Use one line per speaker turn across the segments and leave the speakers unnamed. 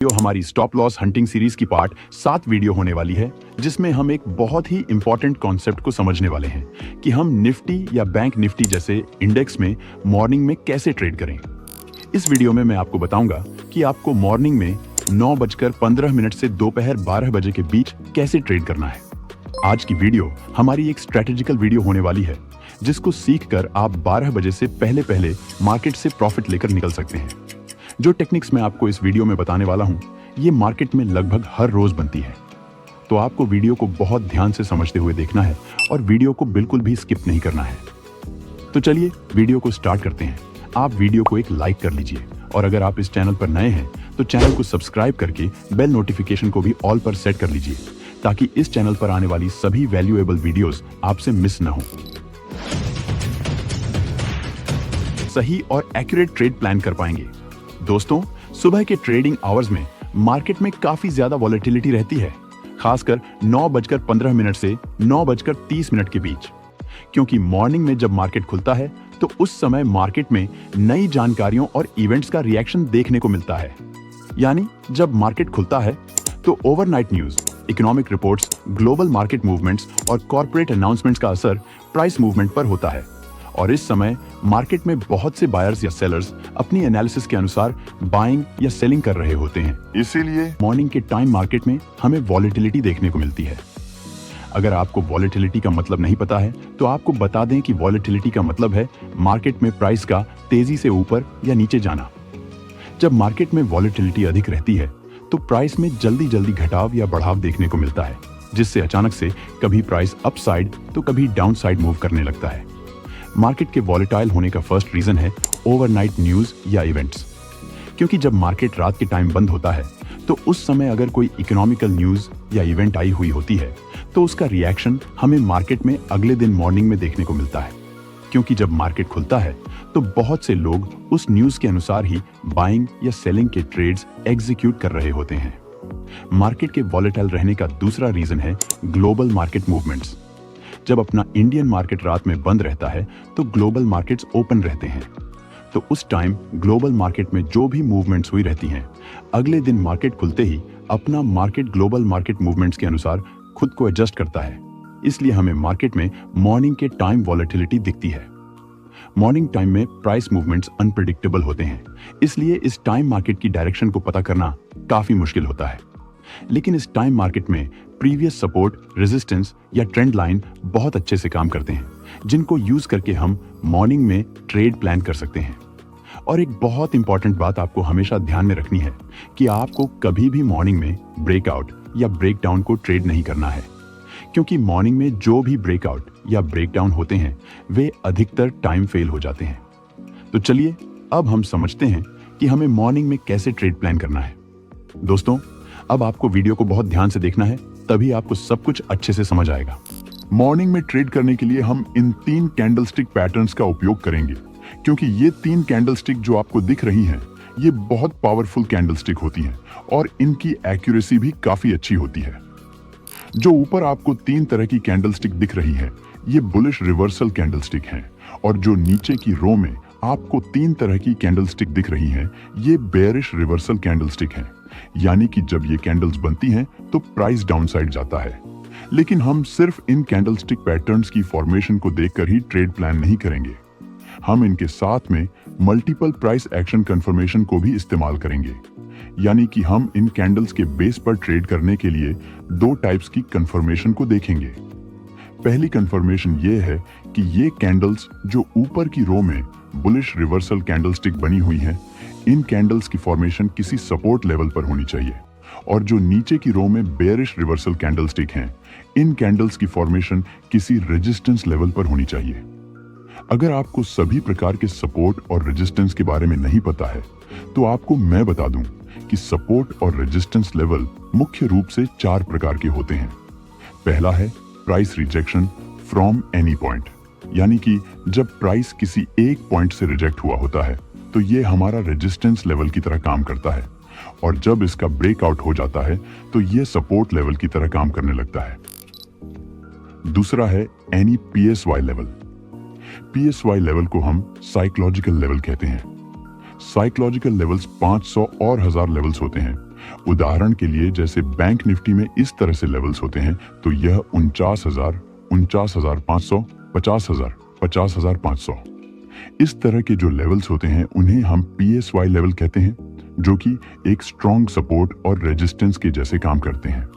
हमारी stop loss hunting series की part 7 video होने वाली है, जिसमें हम एक बहुत ही इंपॉर्टेंट कॉन्सेप्ट को समझने वाले हैं कि हम निफ्टी या बैंक निफ्टी जैसे इंडेक्स में मॉर्निंग में कैसे ट्रेड करें। इस वीडियो में मैं आपको बताऊंगा कि आपको मॉर्निंग में 9:15 से दोपहर 12 बजे के बीच कैसे ट्रेड करना है। आज की वीडियो हमारी एक स्ट्रेटेजिकल वीडियो होने वाली है, जिसको सीखकर आप 12 बजे से पहले मार्केट से प्रॉफिट लेकर निकल सकते हैं। जो टेक्निक्स मैं आपको इस वीडियो में बताने वाला हूं, ये मार्केट में लगभग हर रोज बनती है। तो आपको वीडियो को बहुत ध्यान से समझते हुए देखना है और वीडियो को बिल्कुल भी स्किप नहीं करना है। तो चलिए वीडियो को स्टार्ट करते हैं। आप वीडियो को एक लाइक कर लीजिए और अगर आप इस चैनल पर नए हैं तो चैनल को सब्सक्राइब करके बेल नोटिफिकेशन को भी ऑल पर सेट कर लीजिए, ताकि इस चैनल पर आने वाली सभी वैल्यूएबल वीडियोस आपसे मिस न हो। सही और एक्यूरेट ट्रेड प्लान कर पाएंगे। दोस्तों, सुबह के ट्रेडिंग आवर्स में मार्केट में काफी ज्यादा वॉलेटिलिटी रहती है, खासकर 9:15 से 9:30 के बीच, क्योंकि मॉर्निंग में जब मार्केट खुलता है तो उस समय मार्केट में नई जानकारियों और इवेंट्स का रिएक्शन देखने को मिलता है। यानी जब मार्केट खुलता है तो overnight news, economic reports, global market movements और कॉर्पोरेट अनाउंसमेंट्स का असर प्राइस मूवमेंट पर होता है और इस समय मार्केट में बहुत से बायर्स या सेलर्स अपनी एनालिसिस के अनुसार बाइंग या सेलिंग कर रहे होते हैं। इसीलिए मॉर्निंग के टाइम मार्केट में हमें वॉलेटिलिटी देखने को मिलती है। अगर आपको वॉलेटिलिटी का मतलब नहीं पता है तो आपको बता दें कि वॉलेटिलिटी का मतलब है मार्केट में प्राइस का तेजी से ऊपर या नीचे जाना। जब मार्केट में वॉलेटिलिटी अधिक रहती है तो प्राइस में जल्दी घटाव या बढ़ाव देखने को मिलता है, जिससे अचानक से कभी प्राइस अपसाइड तो कभी डाउनसाइड मूव करने लगता है। मार्केट के वॉलेटाइल होने का फर्स्ट रीजन है ओवरनाइट न्यूज या इवेंट्स, क्योंकि जब मार्केट रात के टाइम बंद होता है तो उस समय अगर कोई इकोनॉमिकल न्यूज या इवेंट आई हुई होती है तो उसका रिएक्शन हमें मार्केट में अगले दिन मॉर्निंग में देखने को मिलता है, क्योंकि जब मार्केट खुलता है तो बहुत से लोग उस न्यूज के अनुसार ही बाइंग या सेलिंग के ट्रेड्स एग्जीक्यूट कर रहे होते हैं। मार्केट के वॉलेटाइल रहने का दूसरा रीजन है ग्लोबल मार्केट मूवमेंट्स। जब अपना इंडियन मार्केट रात में बंद रहता है तो ग्लोबल मार्केट्स ओपन रहते हैं, तो उस टाइम ग्लोबल मार्केट में जो भी मूवमेंट्स हुई रहती हैं, अगले दिन मार्केट खुलते ही अपना मार्केट ग्लोबल मार्केट मूवमेंट्स के अनुसार खुद को एडजस्ट करता है। इसलिए हमें मार्केट में मॉर्निंग के टाइम वॉलेटिलिटी दिखती है। मॉर्निंग टाइम में प्राइस मूवमेंट्स अनप्रेडिक्टेबल होते हैं, इसलिए इस टाइम मार्केट की डायरेक्शन को पता करना काफी मुश्किल होता है। लेकिन इस टाइम मार्केट में प्रीवियस सपोर्ट, रेजिस्टेंस या ट्रेंड लाइन बहुत अच्छे से काम करते हैं, जिनको यूज करके हम मॉर्निंग में ट्रेड प्लान कर सकते हैं। और एक बहुत इंपॉर्टेंट बात आपको हमेशा ध्यान में रखनी है कि आपको कभी भी मॉर्निंग में ब्रेकआउट या ब्रेकडाउन को ट्रेड नहीं करना है, क्योंकि मॉर्निंग में जो भी ब्रेकआउट या ब्रेकडाउन होते हैं वे अधिकतर टाइम फेल हो जाते हैं। तो चलिए अब हम समझते हैं कि हमें मॉर्निंग में कैसे ट्रेड प्लान करना है। दोस्तों, अब आपको वीडियो को बहुत ध्यान से देखना है, तभी आपको सब कुछ अच्छे से समझ आएगा।
मॉर्निंग में ट्रेड करने के लिए हम इन 3 कैंडलस्टिक पैटर्न्स का उपयोग करेंगे, क्योंकि ये 3 कैंडलस्टिक जो आपको दिख रही हैं, ये बहुत पावरफुल कैंडलस्टिक होती हैं और इनकी एक्यूरेसी भी काफी अच्छी होती है। जो ऊपर आपको 3 तरह की कैंडलस्टिक दिख रही है, ये बुलिश रिवर्सल कैंडलस्टिक हैं, और जो नीचे की रो में आपको 3 तरह की कैंडलस्टिक दिख रही हैं, ये बेयरिश रिवर्सल कैंडलस्टिक हैं। यानी कि जब ये कैंडल्स बनती हैं तो प्राइस डाउनसाइड जाता है। लेकिन हम सिर्फ इन कैंडलस्टिक पैटर्न्स की फॉर्मेशन को देखकर ही ट्रेड प्लान नहीं करेंगे। हम इनके साथ में मल्टीपल प्राइस एक्शन कंफर्मेशन को भी इस्तेमाल करेंगे। यानी कि हम इन कैंडल्स के बेस पर ट्रेड करने के लिए 2 टाइप्स की कंफर्मेशन को देखेंगे। पहली कंफर्मेशन ये है कि ये कैंडल्स जो ऊपर की रो में बुलिश रिवर्सल कैंडलस्टिक बनी हुई हैं, इन कैंडल्स की फॉर्मेशन किसी सपोर्ट लेवल पर होनी चाहिए, और जो नीचे की रो में बेयरिश रिवर्सल कैंडलस्टिक हैं, इन कैंडल्स की फॉर्मेशन किसी रेजिस्टेंस लेवल पर होनी चाहिए। अगर आपको सभी प्रकार के सपोर्ट और रेजिस्टेंस के बारे में नहीं पता है तो आपको मैं बता दूं कि सपोर्ट और रेजिस्टेंस लेवल मुख्य रूप से 4 प्रकार के होते हैं। पहला है price rejection from any point, यानी कि जब प्राइस किसी एक पॉइंट से रिजेक्ट हुआ होता है तो ये हमारा रेजिस्टेंस लेवल की तरह काम करता है, और जब इसका ब्रेकआउट हो जाता है तो ये सपोर्ट लेवल की तरह काम करने लगता है। दूसरा है any PSY level. PSY level को हम साइकोलॉजिकल लेवल कहते हैं। साइकोलॉजिकल लेवल्स 500 और 1000 लेवल्स होते हैं, उदाहरण के लिए जैसे बैंक निफ्टी में इस तरह से लेवल्स होते हैं, तो यह 49,000, 49,500, 50,000, 50,500 इस तरह के जो लेवल्स होते हैं उन्हें हम PSY लेवल कहते हैं, जो कि एक स्ट्रॉन्ग सपोर्ट और रेजिस्टेंस के जैसे काम करते हैं।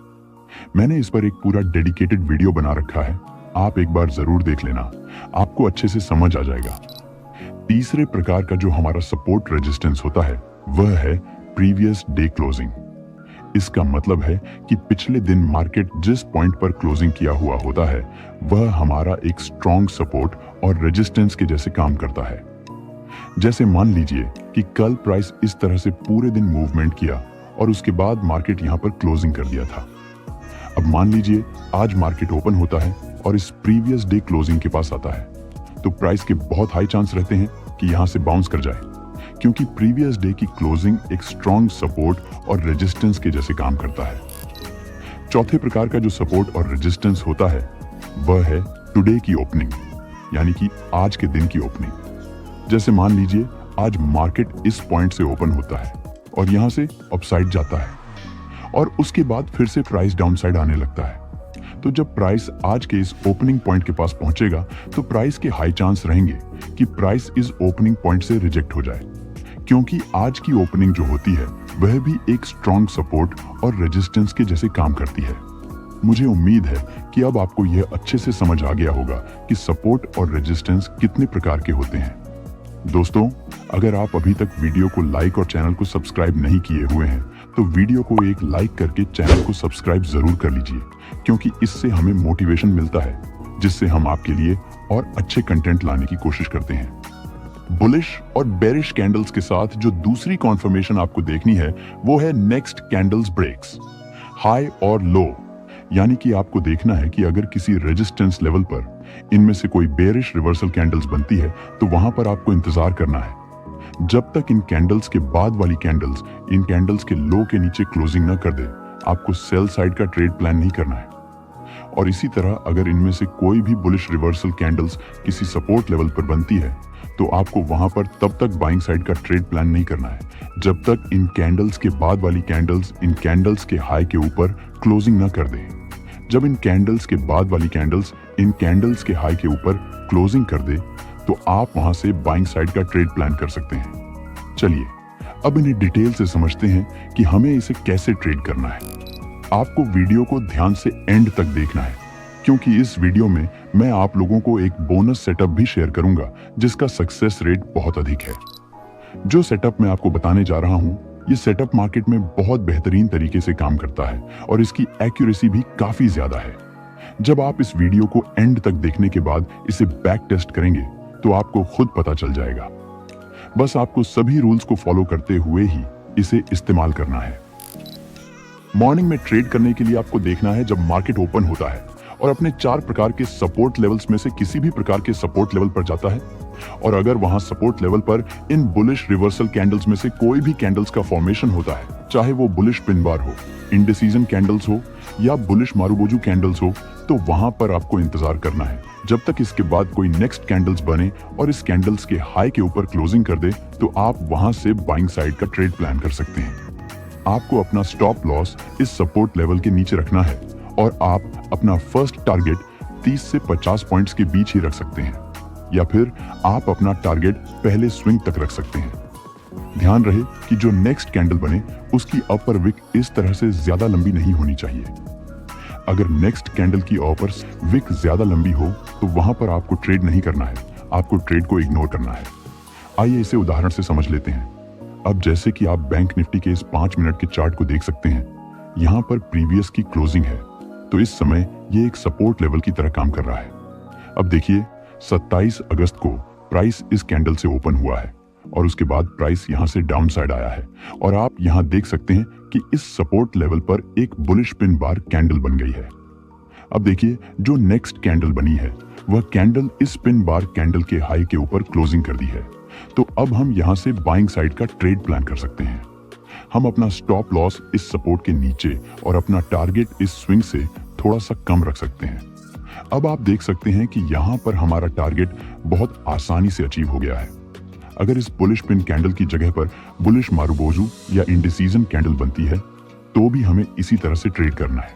मैंने इस पर एक पूरा डेडिकेटेड वीडियो बना रखा है, आप एक बार जरूर देख लेना, आपको अच्छे से समझ आ जाएगा। तीसरे प्रकार का जो हमारा सपोर्ट रेजिस्टेंस होता है वह है प्रीवियस डे क्लोजिंग। इसका मतलब है कि पिछले दिन मार्केट जिस पॉइंट पर क्लोजिंग किया हुआ होता है वह हमारा एक स्ट्रॉन्ग सपोर्ट और रेजिस्टेंस के जैसे काम करता है। जैसे मान लीजिए कि कल प्राइस इस तरह से पूरे दिन मूवमेंट किया और उसके बाद मार्केट यहां पर क्लोजिंग कर दिया था। अब मान लीजिए आज मार्केट ओपन होता है और इस प्रीवियस डे क्लोजिंग के पास आता है, तो प्राइस के बहुत हाई चांस रहते हैं कि यहां से बाउंस कर जाए, क्योंकि प्रीवियस डे की क्लोजिंग एक स्ट्रॉन्ग सपोर्ट और रेजिस्टेंस के जैसे काम करता है। चौथे प्रकार का जो सपोर्ट और रेजिस्टेंस होता है वह है टुडे की ओपनिंग, यानी कि आज के दिन की ओपनिंग। जैसे मान लीजिए आज मार्केट इस पॉइंट से ओपन होता है और यहां से अपसाइड जाता है और उसके बाद फिर से प्राइस डाउनसाइड आने लगता है। तो जब प्राइस आज के इस ओपनिंग पॉइंट के पास पहुंचेगा तो प्राइस के हाई चांस रहेंगे कि प्राइस इस ओपनिंग पॉइंट से रिजेक्ट हो जाए, क्योंकि आज की ओपनिंग जो होती है वह भी एक स्ट्रॉन्ग सपोर्ट और रेजिस्टेंस के जैसे काम करती है। मुझे उम्मीद है कि अब आपको यह अच्छे से समझ आ गया होगा कि सपोर्ट और रेजिस्टेंस कितने प्रकार के होते हैं। दोस्तों, अगर आप अभी तक वीडियो को लाइक और चैनल को सब्सक्राइब नहीं किए हुए हैं तो वीडियो को एक लाइक करके चैनल को सब्सक्राइब जरूर कर लीजिए, क्योंकि इससे हमें मोटिवेशन मिलता है जिससे हम आपके लिए और अच्छे कंटेंट लाने की कोशिश करते हैं। बुलिश और बेरिश कैंडल्स के साथ जो दूसरी कॉन्फर्मेशन आपको देखनी है वो है नेक्स्ट कैंडल्स ब्रेक्स, हाई और लो। यानी कि आपको देखना है कि अगर किसी रेजिस्टेंस लेवल पर इनमें से कोई बेरिश रिवर्सल कैंडल्स बनती है तो वहां पर आपको इंतजार करना है। जब तक इन कैंडल्स के बाद वाली कैंडल्स इन कैंडल्स के लो के नीचे क्लोजिंग न कर दे, आपको सेल साइड का ट्रेड प्लान नहीं करना है। और इसी तरह अगर इनमें से कोई भी बुलिश रिवर्सल कैंडल्स किसी सपोर्ट लेवल पर बनती है तो आपको वहां पर तब तक बाइंग साइड का ट्रेड प्लान नहीं करना है जब तक इन कैंडल्स के बाद वाली कैंडल्स इन कैंडल्स के हाई के ऊपर क्लोजिंग न कर दे। जब इन कैंडल्स के बाद वाली कैंडल्स इन कैंडल्स के हाई के ऊपर क्लोजिंग कर दे तो आप वहां से बाइंग साइड का ट्रेड प्लान कर सकते हैं। चलिए अब इन्हें डिटेल से समझते हैं कि हमें इसे कैसे ट्रेड करना है। आपको वीडियो को ध्यान से एंड तक देखना है, क्योंकि इस वीडियो में मैं आप लोगों को एक बोनस सेटअप भी शेयर करूंगा जिसका सक्सेस रेट बहुत अधिक है। जो सेटअप मैं आपको बताने जा रहा हूं, ये सेटअप मार्केट में बहुत बेहतरीन तरीके से काम करता है और इसकी एक्यूरेसी भी काफी ज्यादा है। जब आप इस वीडियो को एंड तक देखने के बाद इसे बैक टेस्ट करेंगे तो आपको खुद पता चल जाएगा। बस आपको सभी रूल्स को फॉलो करते हुए ही इसे इस्तेमाल करना है। मॉर्निंग में ट्रेड करने के लिए आपको देखना है जब मार्केट ओपन होता है और अपने 4 प्रकार के सपोर्ट लेवल्स में से किसी भी प्रकार के सपोर्ट लेवल पर जाता है, और अगर वहां सपोर्ट लेवल पर इन बुलिश रिवर्सल कैंडल्स में से कोई भी कैंडल्स का फॉर्मेशन होता है, चाहे वो बुलिश पिन बार हो, इंडिसीजन कैंडल्स हो या बुलिश मारुबोजू कैंडल्स हो, तो वहां पर आपको इंतजार करना है जब तक इसके बाद कोई नेक्स्ट कैंडल्स बने और इस कैंडल्स के हाई के ऊपर क्लोजिंग कर दे, तो आप वहां से बाइंग साइड का ट्रेड प्लान कर सकते हैं। आपको अपना स्टॉप लॉस इस सपोर्ट लेवल के नीचे रखना है और आप अपना फर्स्ट टारगेट 30 से 50 पॉइंट्स के बीच ही रख सकते हैं, या फिर आप अपना टारगेट पहले स्विंग तक रख सकते हैं। ध्यान रहे कि जो नेक्स्ट कैंडल बने उसकी अपर विक इस तरह से ज्यादा लंबी नहीं होनी चाहिए। अगर नेक्स्ट कैंडल की अपर विक ज्यादा लंबी हो तो वहां पर आपको ट्रेड नहीं करना है, आपको ट्रेड को इग्नोर करना है। आइए इसे उदाहरण से समझ लेते हैं। अब जैसे कि आप बैंक निफ्टी के इस 5 मिनट के चार्ट को देख सकते हैं, यहाँ पर प्रीवियस की क्लोजिंग है, तो इस समय ये एक सपोर्ट लेवल की तरह काम कर रहा है। अब देखिए 27 अगस्त को प्राइस इस कैंडल से ओपन हुआ है और उसके बाद प्राइस यहां से डाउन साइड आया है, और आप यहां देख सकते हैं कि इस सपोर्ट लेवल पर एक बुलिश पिन बार कैंडल बन गई है। अब देखिए जो नेक्स्ट कैंडल बनी है वह कैंडल इस पिन बार कैंडल के हाई के ऊपर क्लोजिंग कर दी है, तो अब हम यहां से बाइंग साइड का ट्रेड प्लान कर सकते हैं। हम अपना स्टॉप लॉस इस सपोर्ट के नीचे और अपना टारगेट इस स्विंग से थोड़ा सा कम रख सकते हैं। अब आप देख सकते हैं कि यहां पर हमारा टारगेट बहुत आसानी से अचीव हो गया है। अगर इस बुलिश पिन कैंडल की जगह पर बुलिश मारुबोजू या इंडिसीजन कैंडल बनती है तो भी हमें इसी तरह से ट्रेड करना है।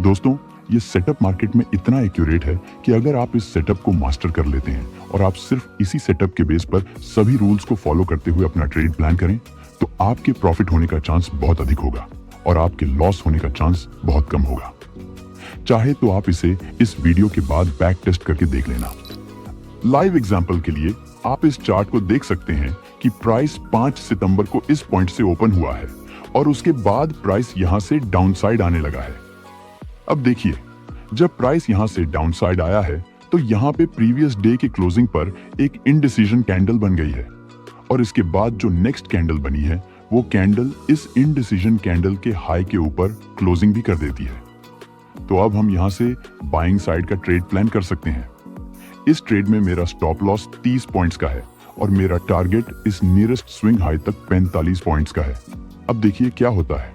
दोस्तों, ये सेटअप मार्केट में इतना एक्यूरेट है कि अगर आप इस सेटअप को मास्टर कर लेते हैं और आप सिर्फ इसी सेटअप के बेस पर सभी रूल्स को फॉलो करते हुए अपना ट्रेड प्लान करें, तो आपके प्रॉफिट होने का चांस बहुत अधिक होगा और आपके लॉस होने का चांस बहुत कम होगा। चाहे तो आप इसे इस वीडियो के बाद बैक टेस्ट करके देख लेना। लाइव एग्जांपल के लिए आप इस चार्ट को देख सकते हैं कि प्राइस 5 सितंबर को इस पॉइंट से ओपन हुआ है और उसके बाद प्राइस यहां से डाउनसाइड आने लगा है। अब देखिए, जब प्राइस यहां से डाउनसाइड आया है तो यहां पे प्रीवियस डे के क्लोजिंग पर एक इनडिसीजन कैंडल बन गई है और इसके बाद जो नेक्स्ट कैंडल बनी है वो कैंडल इस इनडिसीजन कैंडल के हाई के ऊपर क्लोजिंग भी कर देती है। तो अब हम यहां से बाइंग साइड का ट्रेड प्लान कर सकते हैं। इस ट्रेड में मेरा स्टॉप लॉस 30 पॉइंट्स का है और मेरा टारगेट इस नियरेस्ट स्विंग हाई तक 45 पॉइंट्स का है। अब देखिए क्या होता है।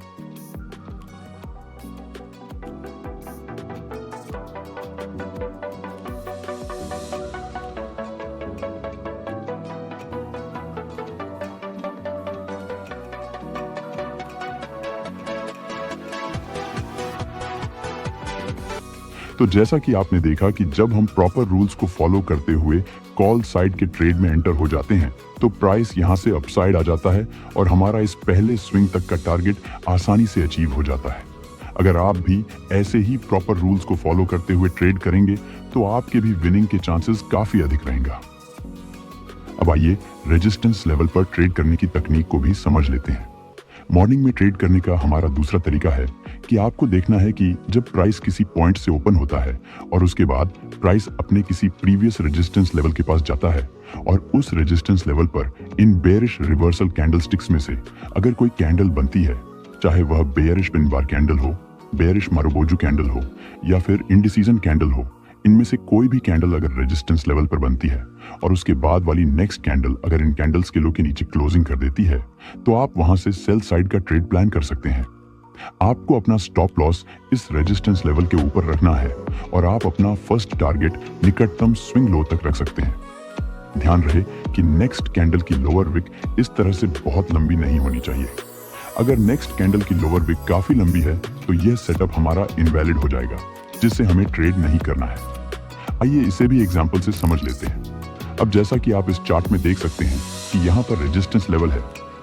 तो जैसा कि आपने देखा कि जब हम प्रॉपर रूल्स को फॉलो करते हुए कॉल साइड के ट्रेड में एंटर हो जाते हैं तो प्राइस यहां से अपसाइड आ जाता है और हमारा इस पहले स्विंग तक का टारगेट आसानी से अचीव हो जाता है। अगर आप भी ऐसे ही प्रॉपर रूल्स को फॉलो करते हुए ट्रेड करेंगे तो आपके भी विनिंग के चांसेस काफी अधिक रहेंगे। अब आइए रेजिस्टेंस लेवल पर ट्रेड करने की तकनीक को भी समझ लेते हैं। मॉर्निंग में ट्रेड करने का हमारा दूसरा तरीका है कि आपको देखना है कि जब प्राइस किसी पॉइंट से ओपन होता है और उसके बाद प्राइस अपने किसी प्रीवियस रेजिस्टेंस लेवल के पास जाता है और उस रेजिस्टेंस लेवल पर इन बेयरिश रिवर्सल कैंडलस्टिक्स में से अगर कोई कैंडल बनती है, चाहे वह बेयरिश पिन बार कैंडल हो, बेयरिश मारुबोजू कैंडल हो या फिर इंडिसीजन कैंडल हो, इनमें से कोई भी कैंडल अगर रेजिस्टेंस लेवल पर बनती है और उसके बाद वाली नेक्स्ट कैंडल अगर इन कैंडल्स के लो के नीचे क्लोजिंग कर देती है तो आप वहां से सेल साइड का ट्रेड प्लान कर सकते हैं। आपको अपना स्टॉप लॉस इस रेजिस्टेंस लेवल के ऊपर रखना है और आप अपना फर्स्ट टारगेट निकटतम स्विंग लो तक रख सकते हैं। ध्यान रहे कि नेक्स्ट कैंडल की लोअर विक इस तरह से बहुत लंबी नहीं होनी चाहिए। अगर नेक्स्ट कैंडल की लोअर विक काफी लंबी है तो यह सेटअप हमारा इनवैलिड हो जाएगा, जिससे हमें ट्रेड नहीं करना है। आइए इसे भी एग्जांपल से समझ लेते हैं। अब जैसा कि आप इस चार्ट में देख सकते हैं कि यहाँ पर रेजिस्टेंस लेवल है।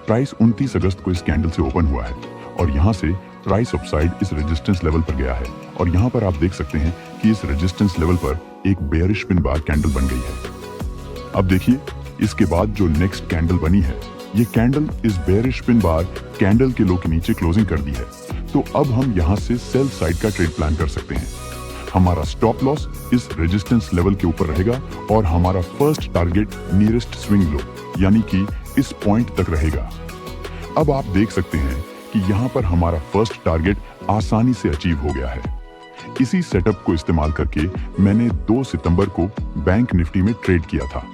प्राइस 29 अगस्त को इस कैंडल से ओपन हुआ है और यहाँ से प्राइस अपसाइड इस रेजिस्टेंस लेवल पर गया है और यहाँ पर आप देख सकते हैं कि इस रेजिस्टेंस लेवल पर एक बेयरिश पिन बार कैंडल बन गई है। अब देखिए, इसके बाद जो नेक्स्ट कैंडल बनी है, ये कैंडल इस बेयरिश पिन बार कैंडल के लो के नीचे क्लोजिंग कर दी है। तो अब हम यहाँ से सेल साइड का ट्रेड प्लान कर सकते हैं। हमारा स्टॉप लॉस इस रेजिस्टेंस लेवल के ऊपर रहेगा और हमारा first target nearest swing low यानी कि इस पॉइंट तक रहेगा। अब आप देख सकते हैं कि यहाँ पर हमारा फर्स्ट टारगेट आसानी से अचीव हो गया है। इसी सेटअप को इस्तेमाल करके मैंने 2 सितंबर को बैंक निफ्टी में ट्रेड किया था।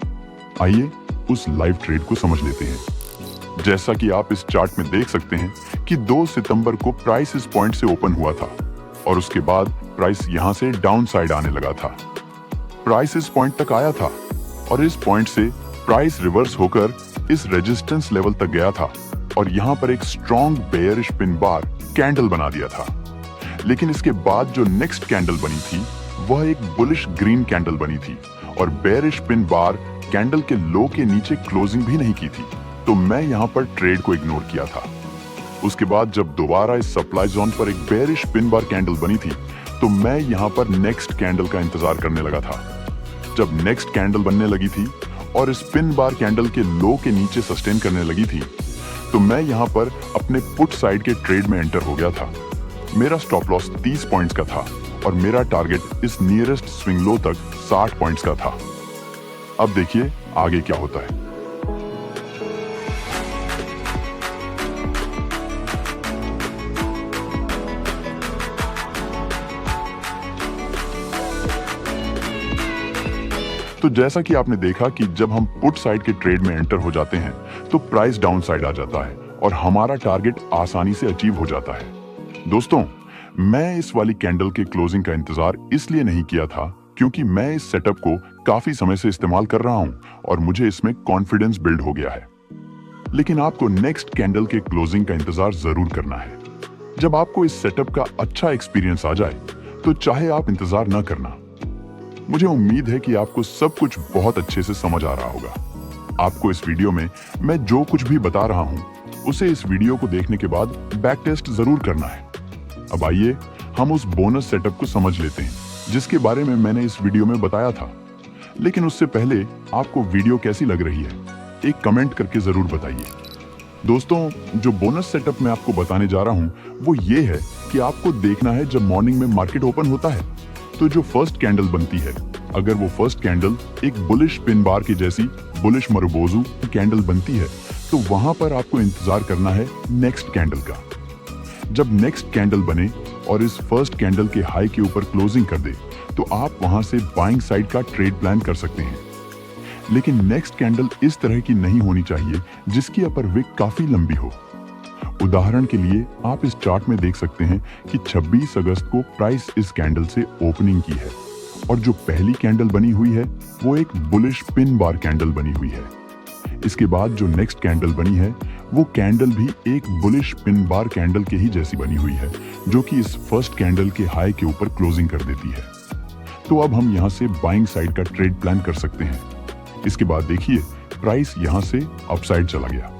आइए उस लाइव ट्रेड को समझ लेते हैं। जैसा कि आप इस चार्ट में देख सकते हैं कि 2 सितंबर को प्राइस इस पॉइंट से ओपन हुआ था और उसके बाद प्राइस यहां से डाउन साइड आने लगा था। प्राइस इस पॉइंट तक आया था और इस पॉइंट से प्राइस रिवर्स होकर इस रेजिस्टेंस लेवल तक गया था और यहां पर एक strong bearish pin bar candle बना दिया था। लेकिन इसके बाद जो नेक्स्ट कैंडल बनी थी वह एक बुलिश ग्रीन कैंडल बनी थी और बेयरिश पिन बार कैंडल के लो के नीचे क्लोजिंग भी नहीं की थी। तो मैं यहां पर ट्रेड को इग्नोर किया था। उसके बाद जब दोबारा इस सप्लाई जोन पर एक बेयरिश पिन बार कैंडल बनी थी तो मैं यहां पर नेक्स्ट कैंडल का इंतजार करने लगा था। जब नेक्स्ट कैंडल बनने लगी थी और इस पिन बार कैंडल के लो के नीचे सस्टेन करने लगी थी तो मैं यहां पर अपने पुट साइड के ट्रेड में एंटर हो गया था। मेरा स्टॉप लॉस 30 पॉइंट्स का था और मेरा टारगेट इस नियरेस्ट स्विंग लो तक 60 पॉइंट्स का था। अब देखिए आगे क्या होता है। तो जैसा कि आपने देखा कि जब हम पुट साइड के ट्रेड में एंटर हो जाते हैं तो प्राइस डाउन साइड आ जाता है और हमारा टारगेट आसानी से अचीव हो जाता है। दोस्तों, मैं इस वाली कैंडल के क्लोजिंग का इंतजार इसलिए नहीं किया था क्योंकि मैं इस सेटअप को काफी समय से इस्तेमाल कर रहा हूं और मुझे इसमें कॉन्फिडेंस बिल्ड हो गया है। लेकिन आपको नेक्स्ट कैंडल के क्लोजिंग का इंतजार जरूर करना है। जब आपको इस सेटअप का अच्छा एक्सपीरियंस आ जाए तो चाहे आप इंतजार न करना। मुझे उम्मीद है कि आपको सब कुछ बहुत अच्छे से समझ आ रहा होगा। आपको इस वीडियो में मैं जो कुछ भी बता रहा हूं उसे इस वीडियो को देखने के बाद बैक टेस्ट जरूर करना है। अब आइए हम उस बोनस सेटअप को समझ लेते हैं जिसके बारे में मैंने इस वीडियो में बताया था। लेकिन उससे पहले आपको वीडियो कैसी लग रही है एक कमेंट करके जरूर बताइए। दोस्तों, जो बोनस सेटअप मैं आपको बताने जा रहा हूं वो ये है कि आपको देखना है जब मॉर्निंग में मार्केट ओपन होता है तो जो फर्स्ट कैंडल बनती है, अगर वो फर्स्ट कैंडल एक बुलिश पिन बार की जैसी बुलिश मरुबोजू कैंडल बनती है तो वहां पर आपको इंतजार करना है नेक्स्ट कैंडल का। जब नेक्स्ट कैंडल बने और इस फर्स्ट कैंडल के हाई के ऊपर क्लोजिंग कर दे तो आप वहां से बाइंग साइड का ट्रेड प्लान कर सकते हैं। लेकिन नेक्स्ट कैंडल इस तरह की नहीं होनी चाहिए जिसकी अपर विक काफी लंबी हो। उदाहरण के लिए आप इस चार्ट में देख सकते हैं कि 26 अगस्त को प्राइस इस कैंडल से ओपनिंग की है और जो पहली कैंडल बनी हुई है वो एक बुलिश पिन बार कैंडल बनी हुई है। इसके बाद जो नेक्स्ट कैंडल बनी है वो कैंडल भी एक बुलिश पिन बार कैंडल के ही जैसी बनी हुई है जो कि इस फर्स्ट कैंडल के हाई के ऊपर क्लोजिंग कर देती है। तो अब हम यहाँ से बाइंग साइड का ट्रेड प्लान कर सकते हैं। इसके बाद देखिए प्राइस यहाँ से अपसाइड चला गया।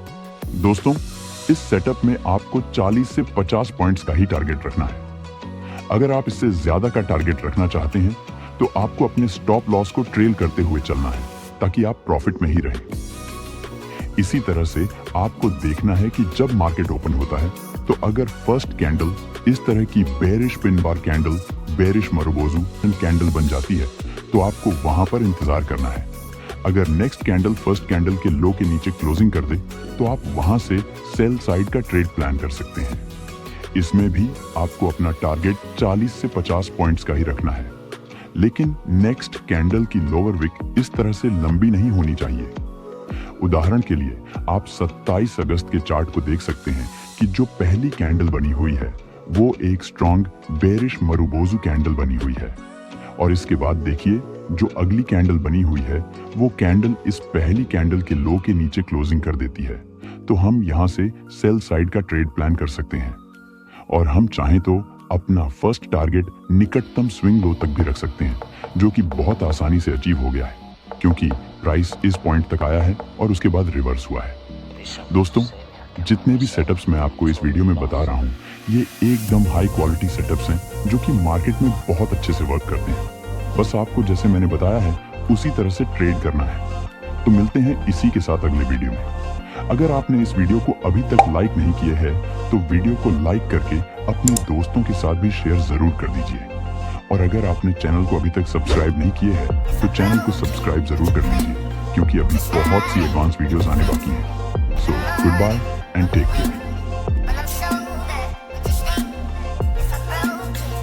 दोस्तों, इस सेटअप में आपको 40 से 50 पॉइंट्स का ही टारगेट रखना है। अगर आप इससे ज्यादा का टारगेट रखना चाहते हैं तो आपको अपने स्टॉप लॉस को ट्रेल करते हुए चलना है ताकि आप प्रॉफिट में ही रहें। इसी तरह से आपको देखना है कि जब मार्केट ओपन होता है तो अगर फर्स्ट कैंडल इस तरह की bearish pin bar candle, bearish marubozu candle बन जाती है तो आपको वहां पर इंतजार करना है। अगर नेक्स्ट कैंडल फर्स्ट कैंडल के लो के नीचे क्लोजिंग कर दे तो आप वहां से सेल साइड का ट्रेड प्लान कर सकते हैं। इसमें भी आपको अपना टारगेट 40 से 50 पॉइंट्स का ही रखना है। लेकिन नेक्स्ट कैंडल की लोअर विक इस तरह से लंबी नहीं होनी चाहिए। उदाहरण के लिए आप 27 अगस्त के चार्ट को देख सकते हैं कि जो पहली कैंडल बनी हुई है वो एक स्ट्रॉन्ग बेरिश मरुबोजू कैंडल बनी हुई है और इसके बाद देखिए जो अगली कैंडल बनी हुई है वो कैंडल इस पहली कैंडल के लो के नीचे क्लोजिंग कर देती है। तो हम यहाँ से सेल साइड का ट्रेड प्लान कर सकते हैं और हम चाहें तो अपना फर्स्ट टारगेट निकटतम स्विंग लो तक भी रख सकते हैं जो कि बहुत आसानी से अचीव हो गया है क्योंकि प्राइस इस पॉइंट तक आया है और उसके बाद रिवर्स हुआ है। दोस्तों, जितने भी सेटअप्स मैं आपको इस वीडियो में बता रहा हूँ ये एकदम हाई क्वालिटी सेटअप्स हैं जो कि मार्केट में बहुत अच्छे से वर्क करते हैं। बस आपको जैसे मैंने बताया है उसी तरह से ट्रेड करना है। तो मिलते हैं इसी के साथ अगले वीडियो में। अगर आपने इस वीडियो को अभी तक लाइक नहीं किया है तो वीडियो को लाइक करके अपने दोस्तों के साथ भी शेयर जरूर कर दीजिए और अगर आपने चैनल को अभी तक सब्सक्राइब नहीं किए हैं तो चैनल को सब्सक्राइब जरूर कर लीजिए क्योंकि अभी बहुत सी एडवांस वीडियोस आने बाकी हैं। So goodbye and take care.